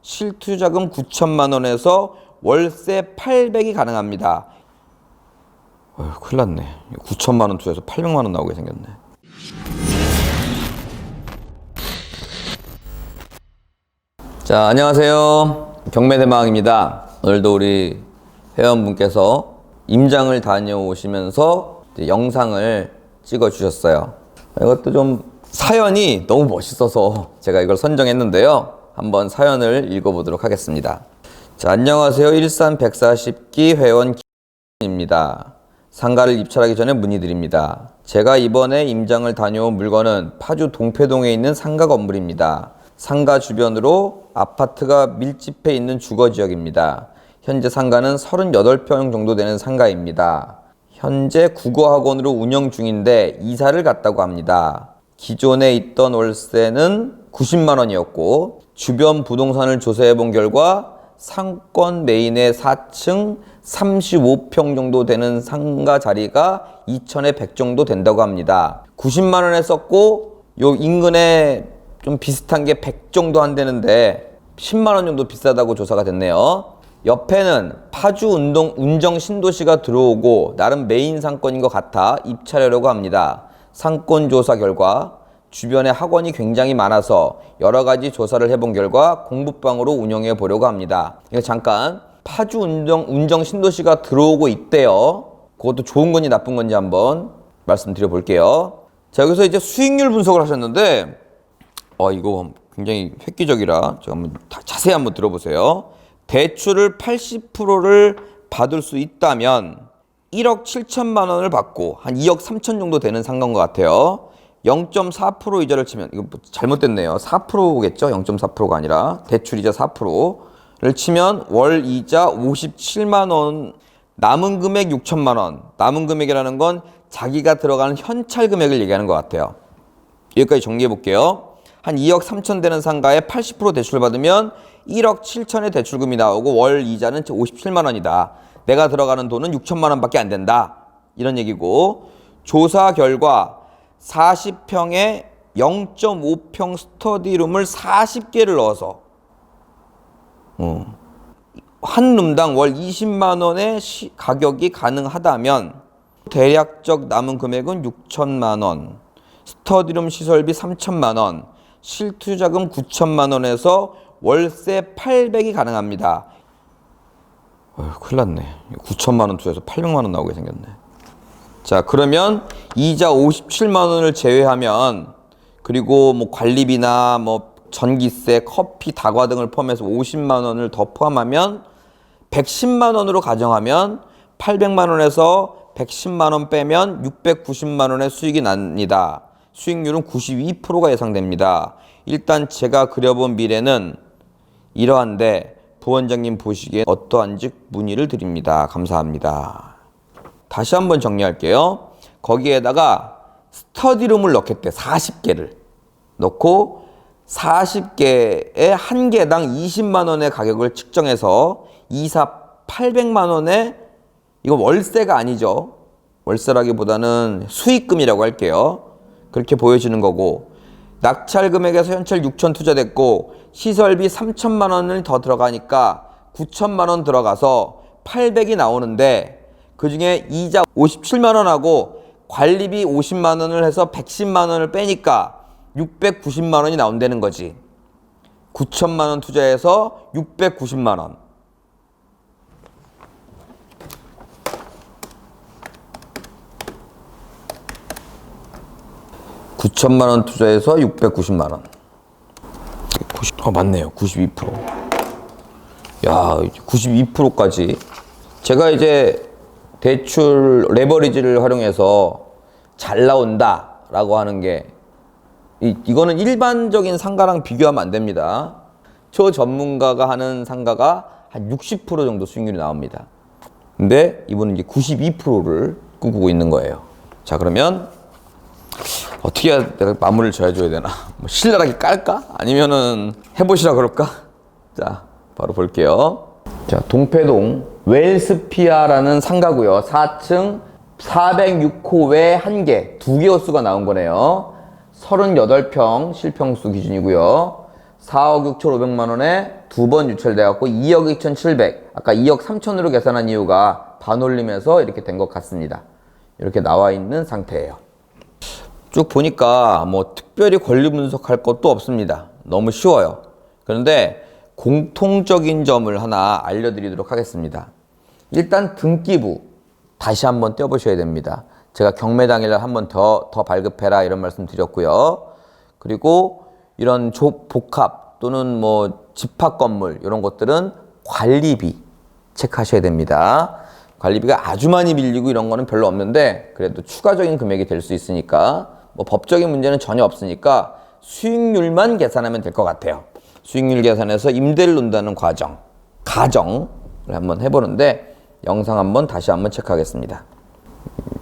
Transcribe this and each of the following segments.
실투자금 9천만 원에서 월세 800이 가능합니다. 큰일 났네. 9천만 원 투자해서 800만 원 나오게 생겼네. 자, 안녕하세요. 경매대마왕입니다. 오늘도 우리 회원분께서 임장을 다녀오시면서 영상을 찍어 주셨어요. 이것도 좀 사연이 너무 멋있어서 제가 이걸 선정했는데요. 한번 사연을 읽어보도록 하겠습니다. 자, 안녕하세요. 일산 140기 회원 김입니다. 상가를 입찰하기 전에 문의드립니다. 제가 이번에 임장을 다녀온 물건은 파주 동패동에 있는 상가 건물입니다. 상가 주변으로 아파트가 밀집해 있는 주거지역입니다. 현재 상가는 38평 정도 되는 상가입니다. 현재 국어학원으로 운영 중인데 이사를 갔다고 합니다. 기존에 있던 월세는 90만 원이었고 주변 부동산을 조사해 본 결과 상권 메인의 4층 35평 정도 되는 상가 자리가 2천에 100 정도 된다고 합니다. 90만 원에 썼고 요 인근에 좀 비슷한 게 100 정도 한다는데 10만 원 정도 비싸다고 조사가 됐네요. 옆에는 파주 운정 신도시가 들어오고 나름 메인 상권인 것 같아 입찰하려고 합니다. 상권 조사 결과 주변에 학원이 굉장히 많아서 여러 가지 조사를 해본 결과 공부방으로 운영해 보려고 합니다. 이거 잠깐 파주 운정 신도시가 들어오고 있대요. 그것도 좋은 건지 나쁜 건지 한번 말씀드려 볼게요. 자, 여기서 이제 수익률 분석을 하셨는데 이거 굉장히 획기적이라 제가 한번 자세히 한번 들어보세요. 대출을 80%를 받을 수 있다면 1억 7천만 원을 받고 한 2억 3천 정도 되는 상가인 것 같아요. 0.4% 이자를 치면 이거 잘못됐네요. 4%겠죠? 0.4%가 아니라 대출이자 4%를 치면 월 이자 57만 원, 남은 금액 6천만 원. 남은 금액이라는 건 자기가 들어가는 현찰 금액을 얘기하는 것 같아요. 여기까지 정리해 볼게요. 한 2억 3천 되는 상가에 80% 대출을 받으면 1억 7천의 대출금이 나오고 월 이자는 57만 원이다. 내가 들어가는 돈은 6천만 원밖에 안 된다. 이런 얘기고, 조사 결과 40평에 0.5평 스터디룸을 40개를 넣어서 한 룸당 월 20만 원의 가격이 가능하다면 대략적 남은 금액은 6천만 원, 스터디룸 시설비 3천만 원, 실투자금 9천만 원에서 월세 800이 가능합니다. 큰일 났네. 9천만 원 투자해서 800만 원 나오게 생겼네. 자, 그러면 이자 57만 원을 제외하면, 그리고 뭐 관리비나 뭐 전기세, 커피, 다과 등을 포함해서 50만 원을 더 포함하면 110만 원으로 가정하면 800만 원에서 110만 원 빼면 690만 원의 수익이 납니다. 수익률은 92%가 예상됩니다. 일단 제가 그려본 미래는 이러한데 부원장님 보시기에 어떠한지 문의를 드립니다. 감사합니다. 다시 한번 정리할게요. 거기에다가 스터디룸을 넣겠대. 40개를 넣고 40개에 한 개당 20만 원의 가격을 측정해서 이사 800만 원에, 이거 월세가 아니죠. 월세라기보다는 수익금이라고 할게요. 그렇게 보여지는 거고, 낙찰 금액에서 현찰 6천 투자됐고 시설비 3천만 원을 더 들어가니까 9천만 원 들어가서 800이 나오는데, 그 중에 이자 57만 원하고 관리비 50만 원을 해서 110만 원을 빼니까 690만 원이 나온다는 거지. 9천만 원 투자해서 690만 원. (9천만 원) 투자해서 690만 원. 맞네요. 92%. 야, 92%까지. 제가 이제 대출 레버리지를 활용해서 잘 나온다라고 하는 게, 이거는 일반적인 상가랑 비교하면 안 됩니다. 초전문가가 하는 상가가 한 60% 정도 수익률이 나옵니다. 근데 이분은 이제 92%를 꿈꾸고 있는 거예요. 자, 그러면 어떻게 해야 내가 마무리를 져줘야 되나? 뭐 신랄하게 깔까? 아니면은 해보시라 그럴까? 자, 바로 볼게요. 자, 동패동 웰스피아라는 상가고요. 4층 406호에 1개, 2개 호수가 나온 거네요. 38평 실평수 기준이고요. 4억 6,500만 원에 두 번 유찰돼갖고 2억 2,700. 아까 2억 3천으로 계산한 이유가 반올림해서 이렇게 된 것 같습니다. 이렇게 나와 있는 상태예요. 쭉 보니까 뭐 특별히 권리 분석할 것도 없습니다. 너무 쉬워요. 그런데 공통적인 점을 하나 알려드리도록 하겠습니다. 일단 등기부 다시 한번 떼어보셔야 됩니다. 제가 경매 당일날 한번 더 발급해라 이런 말씀 드렸고요. 그리고 이런 복합 또는 뭐 집합 건물 이런 것들은 관리비 체크하셔야 됩니다. 관리비가 아주 많이 밀리고 이런 거는 별로 없는데 그래도 추가적인 금액이 될 수 있으니까 뭐 법적인 문제는 전혀 없으니까 수익률만 계산하면 될 것 같아요. 수익률 계산해서 임대를 놓는다는 가정을 한번 해보는데 영상 한번 다시 한번 체크하겠습니다.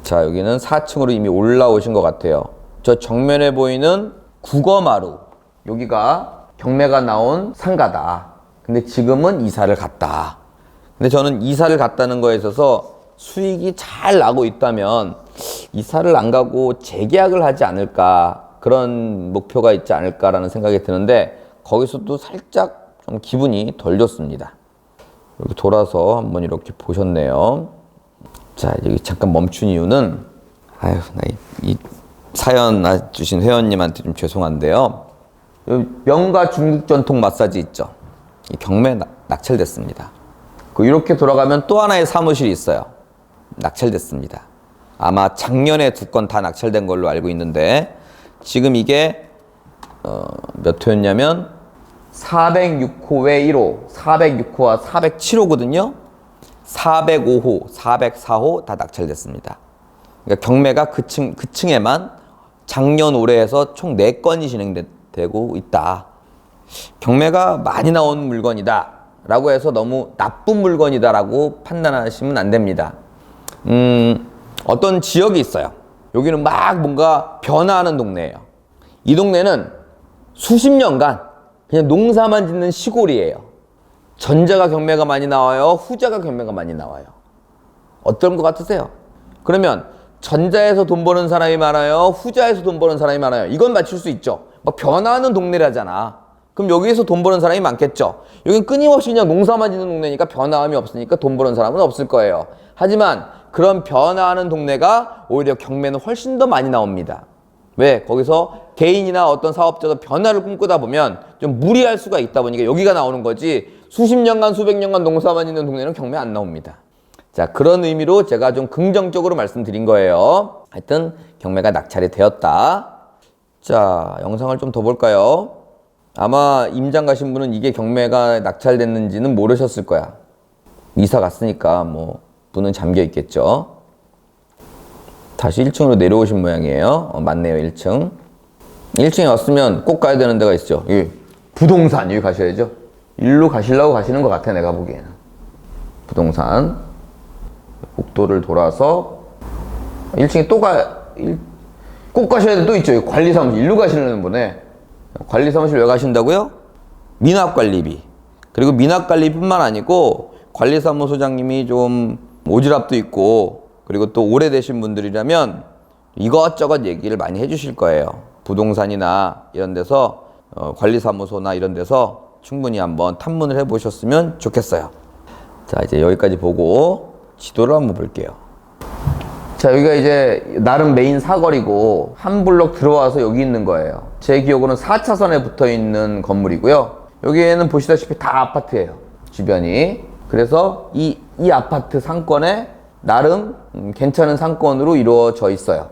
자, 여기는 4층으로 이미 올라오신 것 같아요. 저 정면에 보이는 국어마루, 여기가 경매가 나온 상가다. 근데 지금은 이사를 갔다. 근데 저는 이사를 갔다는 거에 있어서 수익이 잘 나고 있다면 이사를 안 가고 재계약을 하지 않을까, 그런 목표가 있지 않을까라는 생각이 드는데 거기서도 살짝 좀 기분이 덜 좋습니다. 이렇게 돌아서 한번 이렇게 보셨네요. 자, 여기 잠깐 멈춘 이유는 이 사연 주신 회원님한테 좀 죄송한데요. 명가 중국 전통 마사지 있죠. 이 경매 낙찰됐습니다. 이렇게 돌아가면 또 하나의 사무실이 있어요. 낙찰됐습니다. 아마 작년에 2건 다 낙찰된 걸로 알고 있는데 지금 이게 몇 호였냐면 406호 외 1호, 406호와 407호거든요. 405호, 404호 다 낙찰됐습니다. 그러니까 경매가 그 층에만 작년 올해에서 총 4건이 진행되고 있다. 경매가 많이 나온 물건이다 라고 해서 너무 나쁜 물건이다 라고 판단하시면 안 됩니다. 어떤 지역이 있어요. 여기는 막 뭔가 변화하는 동네예요. 이 동네는 수십 년간 그냥 농사만 짓는 시골이에요. 전자가 경매가 많이 나와요? 후자가 경매가 많이 나와요? 어떤 것 같으세요? 그러면 전자에서 돈 버는 사람이 많아요? 후자에서 돈 버는 사람이 많아요? 이건 맞출 수 있죠. 막 변화하는 동네라잖아. 그럼 여기에서 돈 버는 사람이 많겠죠. 여긴 끊임없이 그냥 농사만 짓는 동네니까 변화함이 없으니까 돈 버는 사람은 없을 거예요. 하지만 그런 변화하는 동네가 오히려 경매는 훨씬 더 많이 나옵니다. 왜? 거기서 개인이나 어떤 사업자도 변화를 꿈꾸다 보면 좀 무리할 수가 있다 보니까 여기가 나오는 거지, 수십 년간 수백 년간 농사만 짓는 동네는 경매 안 나옵니다. 자, 그런 의미로 제가 좀 긍정적으로 말씀드린 거예요. 하여튼 경매가 낙찰이 되었다. 자, 영상을 좀 더 볼까요? 아마 임장 가신 분은 이게 경매가 낙찰됐는지는 모르셨을 거야. 이사 갔으니까 뭐 문은 잠겨 있겠죠. 다시 1층으로 내려오신 모양이에요. 맞네요, 1층. 1층에 왔으면 꼭 가야 되는 데가 있죠. 여기 부동산, 여기 가셔야죠. 일로 가시려고 가시는 것 같아, 내가 보기에는. 부동산. 복도를 돌아서 1층에 꼭 가셔야 돼. 또 있죠. 여기 관리사무실. 일로 가시려는 분에. 관리사무실 왜 가신다고요? 미납관리비. 그리고 미납관리뿐만 아니고 관리사무소장님이 좀 오지랖도 있고, 그리고 또 오래되신 분들이라면 이것저것 얘기를 많이 해주실 거예요. 부동산이나 이런 데서 관리사무소나 이런 데서 충분히 한번 탐문을 해보셨으면 좋겠어요. 자, 이제 여기까지 보고 지도를 한번 볼게요. 자, 여기가 이제 나름 메인 사거리고 한 블록 들어와서 여기 있는 거예요. 제 기억으로는 4차선에 붙어 있는 건물이고요. 여기에는 보시다시피 다 아파트예요, 주변이. 그래서 이 아파트 상권에 나름 괜찮은 상권으로 이루어져 있어요.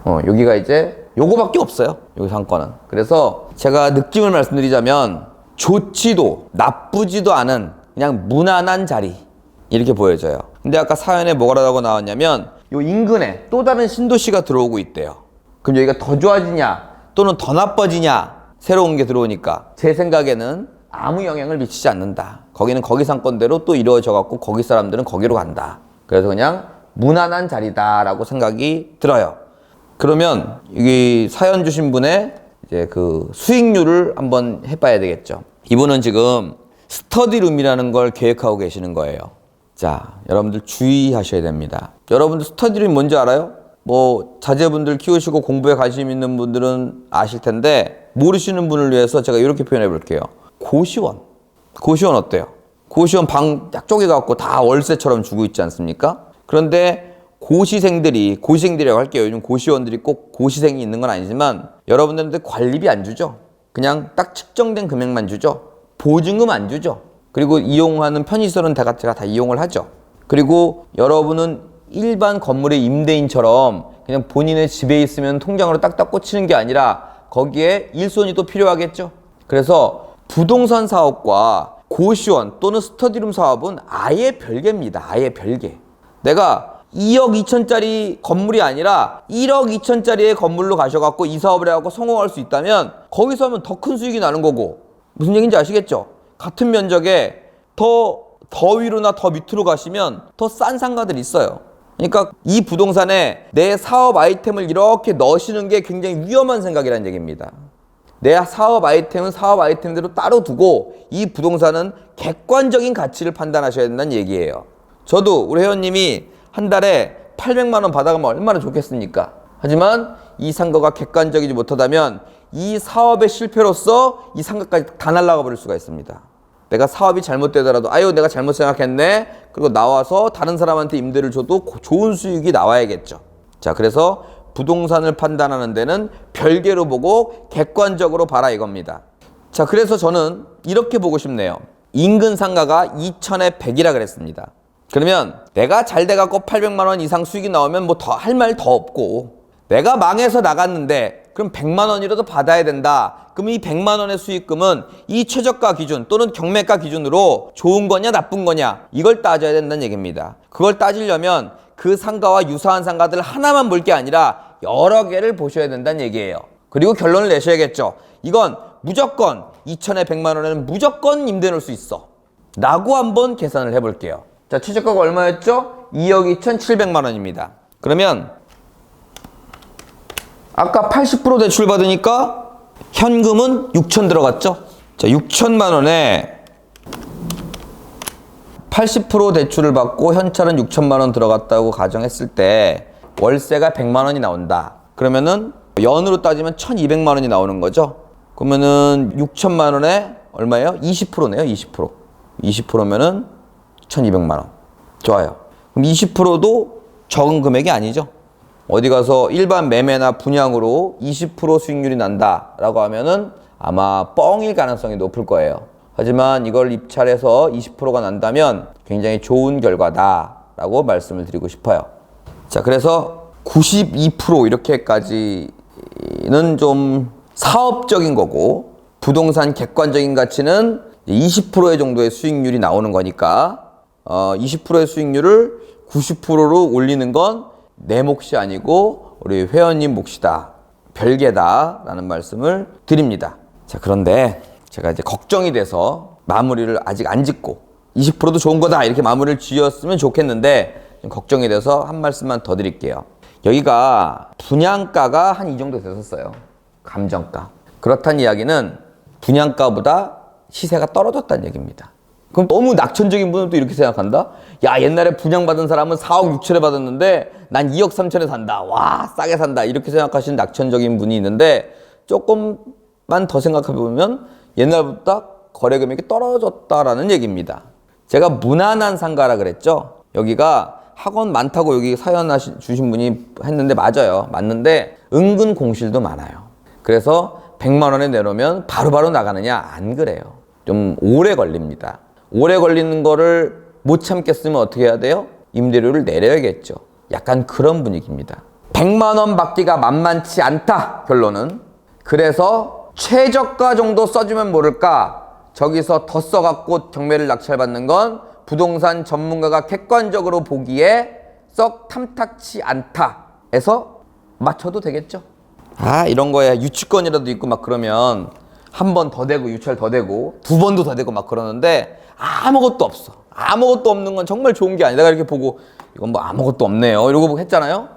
여기가 이제 요거밖에 없어요, 여기 상권은. 그래서 제가 느낌을 말씀드리자면 좋지도 나쁘지도 않은 그냥 무난한 자리, 이렇게 보여져요. 근데 아까 사연에 뭐라고 나왔냐면 요 인근에 또 다른 신도시가 들어오고 있대요. 그럼 여기가 더 좋아지냐 또는 더 나빠지냐, 새로운 게 들어오니까 제 생각에는 아무 영향을 미치지 않는다. 거기는 거기 상권대로 또 이루어져 갖고 거기 사람들은 거기로 간다. 그래서 그냥 무난한 자리다라고 생각이 들어요. 그러면 여기 사연 주신 분의 이제 그 수익률을 한번 해봐야 되겠죠. 이분은 지금 스터디룸이라는 걸 계획하고 계시는 거예요. 자, 여러분들 주의하셔야 됩니다. 여러분들 스터디룸이 뭔지 알아요? 뭐 자제분들 키우시고 공부에 관심 있는 분들은 아실 텐데, 모르시는 분을 위해서 제가 이렇게 표현해 볼게요. 고시원. 고시원 어때요? 고시원 방 딱 쪼개갖고 다 월세처럼 주고 있지 않습니까? 그런데 고시생들이라고 할게요. 요즘 고시원들이 꼭 고시생이 있는 건 아니지만 여러분들한테 관리비 안 주죠. 그냥 딱 측정된 금액만 주죠. 보증금 안 주죠. 그리고 이용하는 편의시설은 제가 다 이용을 하죠. 그리고 여러분은 일반 건물의 임대인처럼 그냥 본인의 집에 있으면 통장으로 딱딱 꽂히는 게 아니라 거기에 일손이 또 필요하겠죠. 그래서 부동산 사업과 고시원 또는 스터디룸 사업은 아예 별개입니다. 아예 별개. 내가 2억 2천짜리 건물이 아니라 1억 2천짜리의 건물로 가셔갖고 이 사업을 해갖고 성공할 수 있다면 거기서 하면 더 큰 수익이 나는 거고, 무슨 얘기인지 아시겠죠? 같은 면적에 더 위로나 더 밑으로 가시면 더 싼 상가들이 있어요. 그러니까 이 부동산에 내 사업 아이템을 이렇게 넣으시는 게 굉장히 위험한 생각이라는 얘기입니다. 내 사업 아이템은 사업 아이템대로 따로 두고 이 부동산은 객관적인 가치를 판단하셔야 된다는 얘기예요. 저도 우리 회원님이 한 달에 800만 원 받아가면 얼마나 좋겠습니까? 하지만 이 상가가 객관적이지 못하다면 이 사업의 실패로서 이 상가까지 다 날아가 버릴 수가 있습니다. 내가 사업이 잘못되더라도 아유 내가 잘못 생각했네. 그리고 나와서 다른 사람한테 임대를 줘도 좋은 수익이 나와야겠죠. 자, 그래서 부동산을 판단하는 데는 별개로 보고 객관적으로 봐라 이겁니다. 자, 그래서 저는 이렇게 보고 싶네요. 인근 상가가 2천에 100이라 그랬습니다. 그러면 내가 잘 돼갖고 800만 원 이상 수익이 나오면 뭐 더 할 말 더 없고, 내가 망해서 나갔는데 그럼 100만 원이라도 받아야 된다. 그럼 이 100만 원의 수익금은 이 최저가 기준 또는 경매가 기준으로 좋은 거냐 나쁜 거냐 이걸 따져야 된다는 얘기입니다. 그걸 따지려면 그 상가와 유사한 상가들 하나만 볼 게 아니라 여러 개를 보셔야 된다는 얘기예요. 그리고 결론을 내셔야겠죠. 이건 무조건 2천에 100만 원에는 무조건 임대 놓을 수 있어 라고 한번 계산을 해볼게요. 자, 최저가가 얼마였죠? 2억 2,700만 원입니다. 그러면 아까 80% 대출 받으니까 현금은 6천 들어갔죠? 자, 6천만 원에 80% 대출을 받고 현찰은 6천만 원 들어갔다고 가정했을 때 월세가 100만 원이 나온다. 그러면은 연으로 따지면 1,200만 원이 나오는 거죠? 그러면은 6천만 원에 얼마예요? 20%네요, 20%. 20%면은 1,200만 원. 좋아요. 그럼 20%도 적은 금액이 아니죠? 어디 가서 일반 매매나 분양으로 20% 수익률이 난다라고 하면은 아마 뻥일 가능성이 높을 거예요. 하지만 이걸 입찰해서 20%가 난다면 굉장히 좋은 결과다라고 말씀을 드리고 싶어요. 자, 그래서 92% 이렇게까지는 좀 사업적인 거고, 부동산 객관적인 가치는 20% 정도의 수익률이 나오는 거니까 20%의 수익률을 90%로 올리는 건 내 몫이 아니고 우리 회원님 몫이다, 별개다 라는 말씀을 드립니다. 자, 그런데 제가 이제 걱정이 돼서 마무리를 아직 안 짓고 20%도 좋은 거다 이렇게 마무리를 지었으면 좋겠는데 좀 걱정이 돼서 한 말씀만 더 드릴게요. 여기가 분양가가 한 이 정도 됐었어요. 감정가. 그렇다는 이야기는 분양가보다 시세가 떨어졌다는 얘기입니다. 그럼 너무 낙천적인 분은 또 이렇게 생각한다? 야, 옛날에 분양받은 사람은 4억 6천에 받았는데 난 2억 3천에 산다. 와, 싸게 산다. 이렇게 생각하시는 낙천적인 분이 있는데, 조금만 더 생각해보면 옛날보다 거래 금액이 떨어졌다라는 얘기입니다. 제가 무난한 상가라 그랬죠? 여기가 학원 많다고 여기 사연 주신 분이 했는데 맞아요. 맞는데 은근 공실도 많아요. 그래서 100만 원에 내놓으면 바로바로 나가느냐? 안 그래요. 좀 오래 걸립니다. 오래 걸리는 거를 못 참겠으면 어떻게 해야 돼요? 임대료를 내려야겠죠. 약간 그런 분위기입니다. 100만 원 받기가 만만치 않다, 결론은. 그래서 최저가 정도 써주면 모를까, 저기서 더 써갖고 경매를 낙찰받는 건 부동산 전문가가 객관적으로 보기에 썩 탐탁치 않다 해서 맞춰도 되겠죠. 아, 이런 거에 유치권이라도 있고 막 그러면 한 번 더 되고 유찰 더 되고 두 번도 더 되고 막 그러는데 아무것도 없어. 아무것도 없는 건 정말 좋은 게 아니다. 내가 이렇게 보고 이건 뭐 아무것도 없네요 이러고 했잖아요.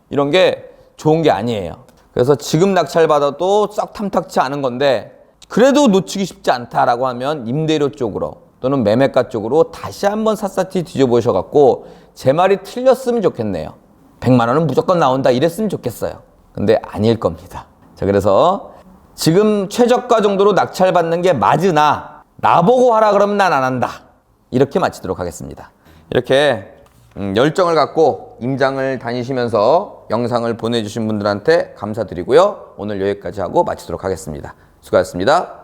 이런 게 좋은 게 아니에요. 그래서 지금 낙찰받아도 썩 탐탁치 않은 건데 그래도 놓치기 쉽지 않다라고 하면 임대료 쪽으로 또는 매매가 쪽으로 다시 한번 샅샅이 뒤져보셔갖고 제 말이 틀렸으면 좋겠네요. 100만 원은 무조건 나온다 이랬으면 좋겠어요. 근데 아닐 겁니다. 자, 그래서 지금 최저가 정도로 낙찰받는 게 맞으나 나보고 하라 그러면 난 안 한다. 이렇게 마치도록 하겠습니다. 이렇게 열정을 갖고 임장을 다니시면서 영상을 보내주신 분들한테 감사드리고요. 오늘 여기까지 하고 마치도록 하겠습니다. 수고하셨습니다.